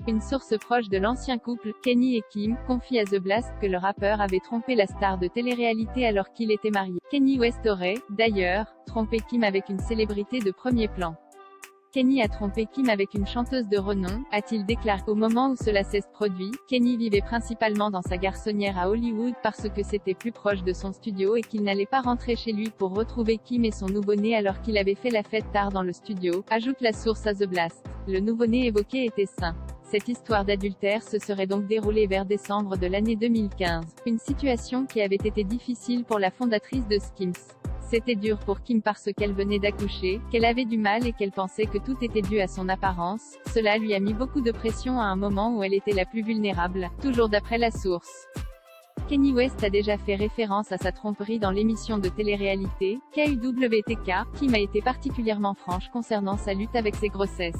Une source proche de l'ancien couple, Kenny et Kim, confie à The Blast que le rappeur avait trompé la star de télé-réalité alors qu'il était marié. Kanye West aurait, d'ailleurs, trompé Kim avec une célébrité de premier plan. Kenny a trompé Kim avec une chanteuse de renom, a-t-il déclaré. Au moment où cela s'est produit, Kenny vivait principalement dans sa garçonnière à Hollywood parce que c'était plus proche de son studio et qu'il n'allait pas rentrer chez lui pour retrouver Kim et son nouveau-né alors qu'il avait fait la fête tard dans le studio, ajoute la source à The Blast. Le nouveau-né évoqué était sain. Cette histoire d'adultère se serait donc déroulée vers décembre de l'année 2015. Une situation qui avait été difficile pour la fondatrice de Skims. C'était dur pour Kim parce qu'elle venait d'accoucher, qu'elle avait du mal et qu'elle pensait que tout était dû à son apparence. Cela lui a mis beaucoup de pression à un moment où elle était la plus vulnérable, toujours d'après la source. Kanye West a déjà fait référence à sa tromperie dans l'émission de télé-réalité, KUWTK. Kim a été particulièrement franche concernant sa lutte avec ses grossesses.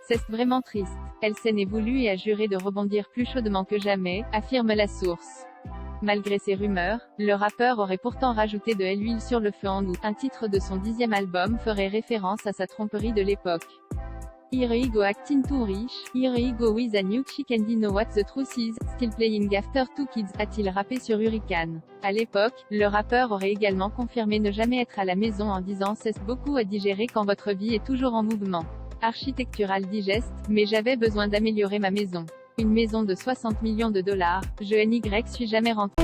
C'est vraiment triste. Elle s'en est voulu et a juré de rebondir plus chaudement que jamais, affirme la source. Malgré ces rumeurs, le rappeur aurait pourtant rajouté de l'huile sur le feu en août. Un titre de son 10e album ferait référence à sa tromperie de l'époque. Here I go acting too rich, here I go with a new chick and you know what the truth is, still playing after 2 kids, a-t-il rappé sur Hurricane. À l'époque, le rappeur aurait également confirmé ne jamais être à la maison en disant « C'est beaucoup à digérer quand votre vie est toujours en mouvement. Architectural digeste, mais j'avais besoin d'améliorer ma maison. Une maison de 60 millions de dollars, je n'y suis jamais rentré.